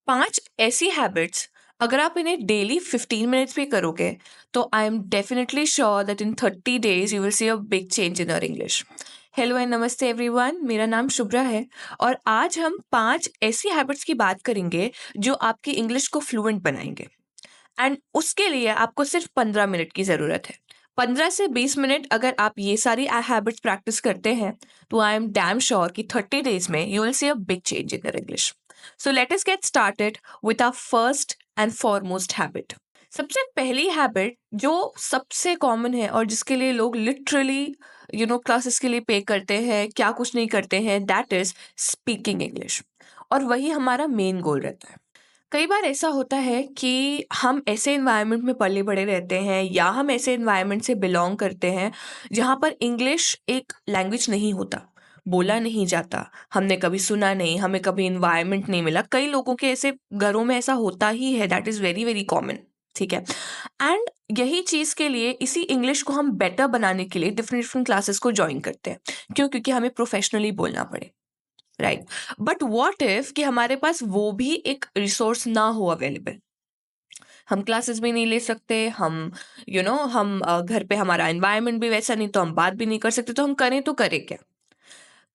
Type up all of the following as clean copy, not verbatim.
5 ऐसी हैबिट्स अगर आप इन्हें डेली 15 मिनट्स भी करोगे तो I am definitely sure that in 30 days you will see a big change in your English. Hello and नमस्ते एवरीवन, मेरा नाम शुभ्रा है और आज हम 5 ऐसी हैबिट्स की बात करेंगे जो आपकी इंग्लिश को फ्लुएंट बनाएंगे। एंड उसके लिए आपको सिर्फ 15 मिनट की ज़रूरत है। 15 से 20 मिनट अगर आप ये सारी हैबिट्स प्रैक्टिस करते हैं तो आई एम डैम श्योर कि 30 डेज में you will see a big change in your English. So let us get started with our first and foremost habit. सबसे पहली हैबिट जो सबसे कॉमन है और जिसके लिए लोग लिटरली क्लासेस के लिए पे करते हैं, क्या कुछ नहीं करते हैं, दैट इज स्पीकिंग इंग्लिश। और वही हमारा मेन गोल रहता है। कई बार ऐसा होता है कि हम ऐसे एनवायरनमेंट में पले बड़े रहते हैं या हम ऐसे एनवायरनमेंट से बिलोंग करते हैं जहाँ पर इंग्लिश एक लैंग्वेज नहीं होता, बोला नहीं जाता, हमने कभी सुना नहीं, हमें कभी इन्वायरमेंट नहीं मिला। कई लोगों के ऐसे घरों में ऐसा होता ही है, that is very very common. ठीक है। एंड यही चीज़ के लिए इसी इंग्लिश को हम बेटर बनाने के लिए डिफरेंट डिफरेंट क्लासेस को ज्वाइन करते हैं। क्यों? क्योंकि हमें प्रोफेशनली बोलना पड़े, राइट। बट वॉट इफ कि हमारे पास वो भी एक रिसोर्स ना हो अवेलेबल। हम क्लासेस भी नहीं ले सकते, हम हम घर पे हमारा एनवायरनमेंट भी वैसा नहीं, तो हम बात भी नहीं कर सकते। तो हम करें तो करें क्या?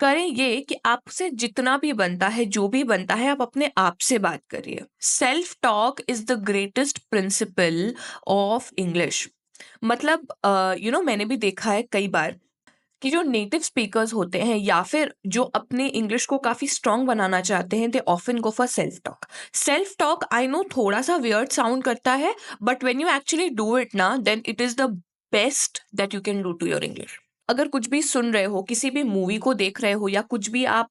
करें ये कि आपसे जितना भी बनता है, जो भी बनता है, आप अपने आप से बात करिए। Self talk is the greatest principle of English. मतलब मैंने भी देखा है कई बार कि जो नेटिव स्पीकर्स होते हैं या फिर जो अपने इंग्लिश को काफी स्ट्रांग बनाना चाहते हैं, they often go for self talk. Self talk I know थोड़ा सा वियर्ड साउंड करता है, but when you actually do it ना, then it is the best that you can do to your English. अगर कुछ भी सुन रहे हो, किसी भी मूवी को देख रहे हो या कुछ भी आप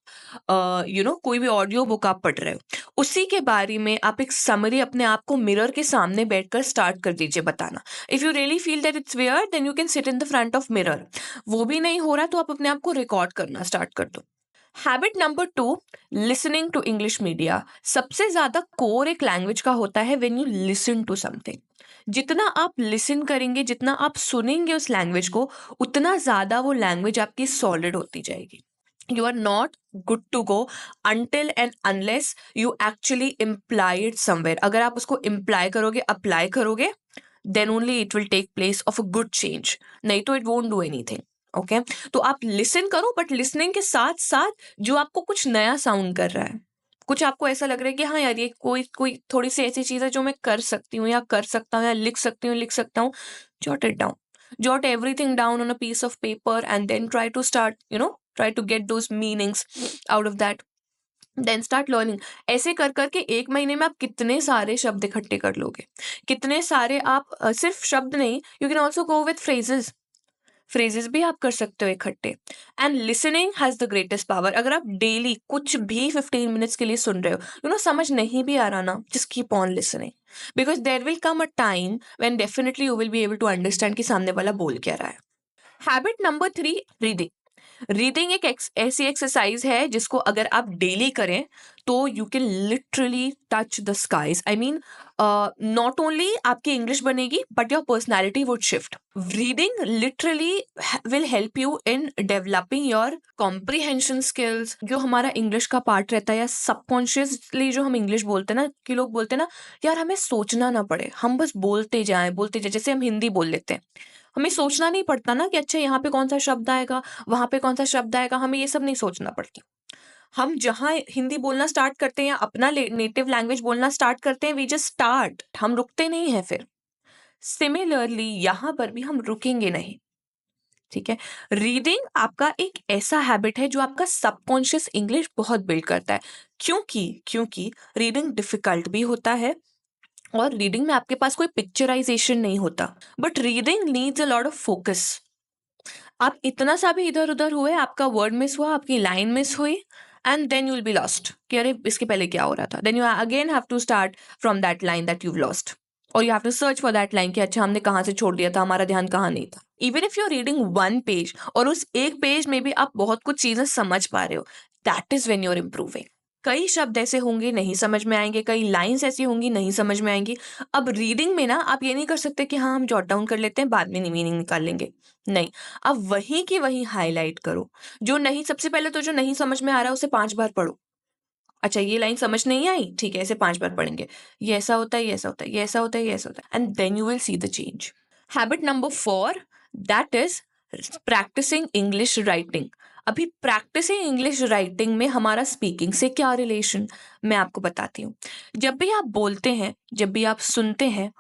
कोई भी ऑडियो बुक आप पढ़ रहे हो, उसी के बारे में आप एक समरी अपने आप को मिरर के सामने बैठकर स्टार्ट कर दीजिए बताना। If you really feel that it's weird, then you can sit in the front of mirror. वो भी नहीं हो रहा तो आप अपने आप को रिकॉर्ड करना स्टार्ट कर दो। Habit number 2, listening to English media. सबसे ज्यादा कोर एक लैंग्वेज का होता है when you listen to something. जितना आप लिसन करेंगे, जितना आप सुनेंगे उस लैंग्वेज को, उतना ज्यादा वो लैंग्वेज आपकी सॉलिड होती जाएगी। You are not good to go until and unless you actually imply it somewhere। अगर आप उसको imply करोगे, अप्लाई करोगे, then only it will take place of a good change। नहीं तो it won't do anything। Okay. तो आप listen करो, बट लिसनिंग के साथ साथ जो आपको कुछ नया साउंड कर रहा है, कुछ आपको ऐसा लग रहा है कि हाँ यार, ये कोई कोई थोड़ी सी ऐसी चीज है जो मैं कर सकती हूँ या कर सकता हूँ या लिख सकता हूँ, jot it down। jot everything down on a piece of paper and then try to start, try to get those meanings out of that, then start learning। ऐसे कर करके 1 महीने में आप कितने सारे शब्द इकट्ठे कर लोगे, कितने सारे आप सिर्फ शब्द नहीं, you can also go with phrases. Phrases भी आप कर सकते हो इकट्ठे। And listening has the greatest power. अगर आप डेली कुछ भी 15 मिनट्स के लिए सुन रहे हो, समझ नहीं भी आ रहा ना, just keep on listening, because there will come a time when definitely you will be able to understand कि सामने वाला बोल क्या रहा है। Habit number 3, reading. रीडिंग एक ऐसी एक्सरसाइज है जिसको अगर आप डेली करें तो you can literally touch the skies. I mean, not only आपकी इंग्लिश बनेगी but your personality would shift. Reading literally will help you in developing your comprehension skills. जो हमारा इंग्लिश का पार्ट रहता है या सबकॉन्शियसली जो हम इंग्लिश बोलते हैं ना, कि लोग बोलते हैं ना यार हमें सोचना ना पड़े, हम बस बोलते जाए, जैसे हम हिंदी बोल लेते हैं, हमें सोचना नहीं पड़ता ना कि अच्छा यहाँ पे कौन सा शब्द आएगा, वहां पे कौन सा शब्द आएगा, हमें ये सब नहीं सोचना पड़ता। हम जहाँ हिंदी बोलना स्टार्ट करते हैं या अपना नेटिव लैंग्वेज बोलना स्टार्ट करते हैं, वी जस्ट स्टार्ट, हम रुकते नहीं है फिर। सिमिलरली यहाँ पर भी हम रुकेंगे नहीं। ठीक है। रीडिंग आपका एक ऐसा हैबिट है जो आपका सबकॉन्शियस इंग्लिश बहुत बिल्ड करता है। क्योंकि रीडिंग डिफिकल्ट भी होता है और रीडिंग में आपके पास कोई पिक्चराइजेशन नहीं होता, but reading needs a lot of focus. आप इतना सा भी इधर उधर हुए, आपका वर्ड मिस हुआ, आपकी लाइन मिस हुई, and then you will be lost कि अरे इसके पहले क्या हो रहा था। Then you again have to start from that line that you lost, और you have to search for that line कि अच्छा हमने कहाँ से छोड़ दिया था, हमारा ध्यान कहाँ नहीं था। Even if you are reading 1 page और उस एक पेज में भी आप बहुत कुछ चीजें समझ पा रहे हो, that is when you are improving. कई शब्द ऐसे होंगे नहीं समझ में आएंगे, कई लाइंस ऐसी होंगी नहीं समझ में आएंगी। अब रीडिंग में ना आप ये नहीं कर सकते कि हाँ हम जॉट डाउन कर लेते हैं, बाद में मीनिंग निकाल लेंगे। नहीं, अब वहीं की वहीं हाईलाइट करो। जो नहीं, सबसे पहले तो जो नहीं समझ में आ रहा है उसे 5 बार पढ़ो। अच्छा ये लाइन समझ नहीं आई, ठीक है, ऐसे 5 बार पढ़ेंगे, ये ऐसा होता है, ये ऐसा होता है, ये ऐसा होता है, ये ऐसा होता है, and then you will see the change. Habit number 4, that is practicing English writing. अभी प्रैक्टिसिंग इंग्लिश राइटिंग में हमारा स्पीकिंग से क्या रिलेशन, मैं आपको बताती हूँ। जब भी आप बोलते हैं, जब भी आप सुनते हैं,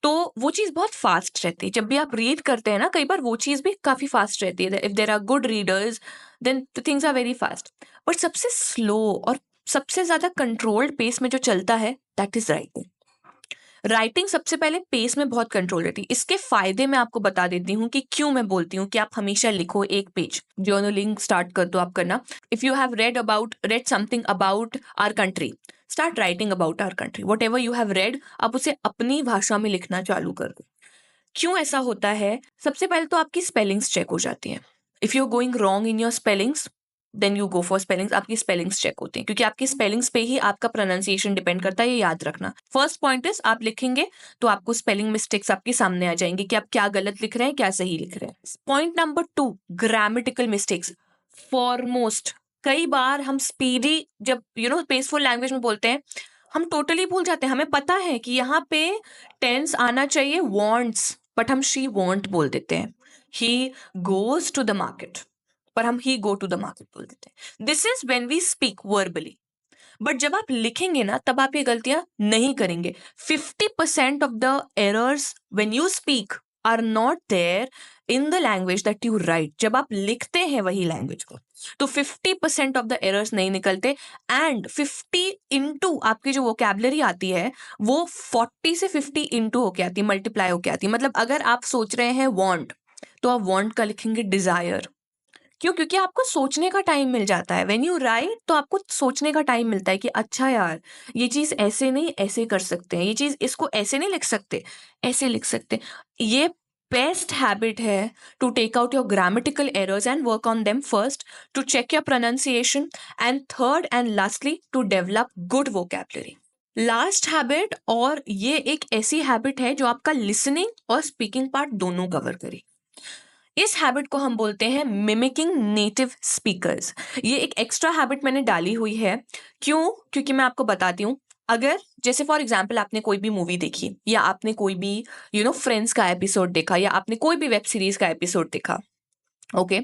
तो वो चीज़ बहुत फास्ट रहती है। जब भी आप रीड करते हैं ना, कई बार वो चीज़ भी काफ़ी फास्ट रहती है। If there are good readers then the things are very fast. But सबसे स्लो और सबसे ज़्यादा कंट्रोल्ड पेस में जो चलता है, दैट इज राइटिंग। राइटिंग सबसे पहले पेस में बहुत कंट्रोल रहती है। इसके फायदे मैं आपको बता देती हूँ कि क्यों मैं बोलती हूँ कि आप हमेशा लिखो एक पेज। जर्नलिंग स्टार्ट कर दो आप करना। If you have read something about our country, start writing about our country. Whatever you have read, आप उसे अपनी भाषा में लिखना चालू कर दो। क्यों ऐसा होता है? सबसे पहले तो आपकी स्पेलिंग्स चेक हो जाती हैं। If you are going wrong in your spellings, then you go for spellings. आपकी स्पेलिंग्स चेक होती हैं, क्योंकि आपकी स्पेलिंग्स पे ही आपका प्रोनाउंसिएशन डिपेंड करता है, ये याद रखना। फर्स्ट पॉइंट इज, आप लिखेंगे तो आपको स्पेलिंग मिस्टेक्स आपके सामने आ जाएंगे कि आप क्या गलत लिख रहे हैं, क्या सही लिख रहे हैं। Point number 2, grammatical mistakes foremost. कई बार हम स्पीडी, जब पेसफुल लैंग्वेज में बोलते हैं, हम टोटली भूल जाते हैं। हमें पता है कि यहाँ पे टेंस आना चाहिए वांट्स, बट हम शी वांट बोल देते हैं। He goes to the market, पर हम he go to the market बोल देते हैं। This is when we speak verbally. But जब आप लिखेंगे ना, तब आप ये गलतियां नहीं करेंगे। 50% of the errors when you speak are not there in the language that you write. जब आप लिखते हैं वही लैंग्वेज को, तो 50% ऑफ द एरर्स नहीं निकलते। एंड 50 इंटू आपकी जो वोकैबुलरी आती है, वो 40 से 50 इंटू होके आती है, मल्टीप्लाई होके आती है। मतलब अगर आप सोच रहे हैं वॉन्ट, तो आप वॉन्ट का लिखेंगे डिजायर। क्यों? क्योंकि आपको सोचने का टाइम मिल जाता है। व्हेन यू राइट, तो आपको सोचने का टाइम मिलता है कि अच्छा यार, ये चीज ऐसे नहीं ऐसे कर सकते हैं, ये चीज इसको ऐसे नहीं लिख सकते, ऐसे लिख सकते हैं। ये बेस्ट हैबिट है to take out your grammatical errors and work on them first, to check your pronunciation, and third and lastly to develop good vocabulary. Last habit, और ये एक ऐसी हैबिट है जो आपका लिसनिंग और स्पीकिंग पार्ट दोनों कवर करे। इस हैबिट को हम बोलते हैं मिमिकिंग नेटिव स्पीकर्स। ये एक एक्स्ट्रा हैबिट मैंने डाली हुई है। क्यों? क्योंकि मैं आपको बताती हूँ। अगर जैसे फॉर एग्जाम्पल आपने कोई भी मूवी देखी, या आपने कोई भी फ्रेंड्स का एपिसोड देखा, या आपने कोई भी वेब सीरीज का एपिसोड देखा, okay,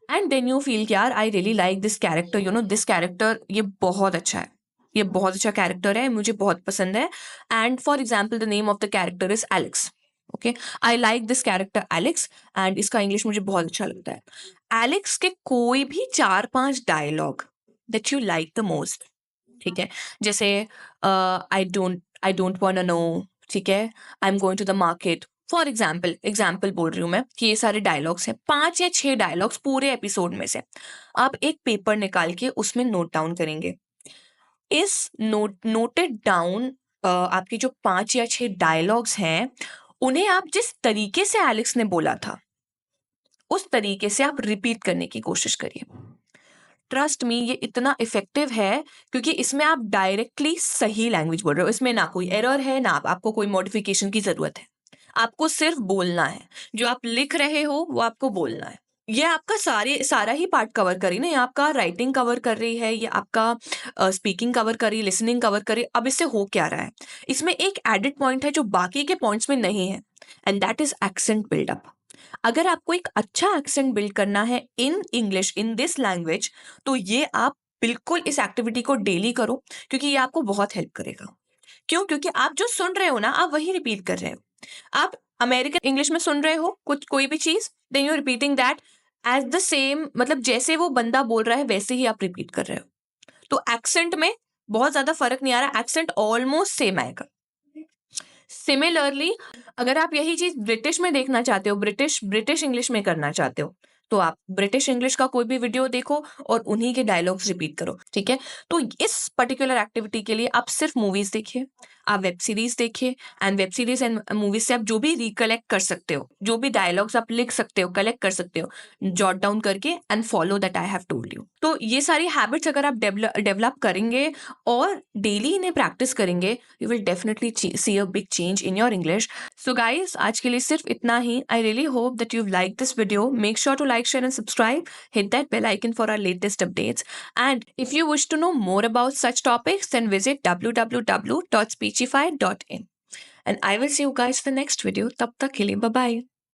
and then you feel यार I really like this character, this character ये बहुत अच्छा है, ये बहुत अच्छा कैरेक्टर है, मुझे बहुत पसंद है। And for example the name of the character is Alex. Okay, I like this character Alex, and इसका इंग्लिश मुझे बहुत अच्छा लगता है। एलेक्स के कोई भी 4-5 dialogue that you like the most, ठीक है, जैसे आई डोंट वांट नो, ठीक है, I am going to the market, for example बोल रही हूँ मैं कि ये सारे डायलॉग्स हैं, 5 या 6 डायलॉग्स पूरे एपिसोड में से आप एक पेपर निकाल के उसमें नोट डाउन करेंगे। इस नोटेड डाउन आपके जो 5 या 6 डायलॉग्स हैं, उन्हें आप जिस तरीके से एलेक्स ने बोला था, उस तरीके से आप रिपीट करने की कोशिश करिए। ट्रस्ट मी, ये इतना इफेक्टिव है क्योंकि इसमें आप डायरेक्टली सही लैंग्वेज बोल रहे हो। इसमें ना कोई एरर है, ना आपको कोई मॉडिफिकेशन की जरूरत है। आपको सिर्फ बोलना है, जो आप लिख रहे हो वो आपको बोलना है। ये आपका सारा ही पार्ट कवर कर रही ना, ये आपका राइटिंग कवर कर रही है, ये आपका स्पीकिंग कवर कर रही है, लिसनिंग कवर कर रही है। अब इससे हो क्या रहा है, इसमें एक एडिड पॉइंट है जो बाकी के पॉइंट्स में नहीं है, and that is accent buildup. अगर आपको एक अच्छा एक्सेंट बिल्ड करना है in English, in this language, तो ये आप बिल्कुल इस एक्टिविटी को डेली करो, क्योंकि ये आपको बहुत हेल्प करेगा। क्यों? क्योंकि आप जो सुन रहे हो ना, आप वही रिपीट कर रहे हो। आप अमेरिकन इंग्लिश में सुन रहे हो कोई भी चीज, then you repeating that as the same, मतलब जैसे वो बंदा बोल रहा है वैसे ही आप रिपीट कर रहे हो। तो एक्सेंट में बहुत ज्यादा फर्क नहीं आ रहा, एक्सेंट ऑलमोस्ट सेम आएगा। सिमिलरली, अगर आप यही चीज ब्रिटिश में देखना चाहते हो, ब्रिटिश इंग्लिश में करना चाहते हो, तो आप ब्रिटिश इंग्लिश का कोई भी वीडियो देखो और उन्हीं के डायलॉग्स रिपीट करो, ठीक है। तो इस पर्टिकुलर एक्टिविटी के लिए आप सिर्फ मूवीज देखिए, आप वेब सीरीज देखिए, and web series and movies से आप जो भी रिकलेक्ट कर सकते हो, जो भी डायलॉग्स आप लिख सकते हो, कलेक्ट कर सकते हो, जॉट डाउन करके and follow that I have told you. तो ये सारी हैबिट्स अगर आप डेवलप करेंगे और डेली इन्हें प्रैक्टिस करेंगे, you will definitely see a big change in your English. So guys, आज के लिए सिर्फ इतना ही। I really hope that you like this video. Make sure to like, share and subscribe. Hit that bell icon for our latest updates. And if you wish to know more about such topics, then visit www.speechify.in. And I will see you guys in the next video. Tab tak ke liye, bye bye.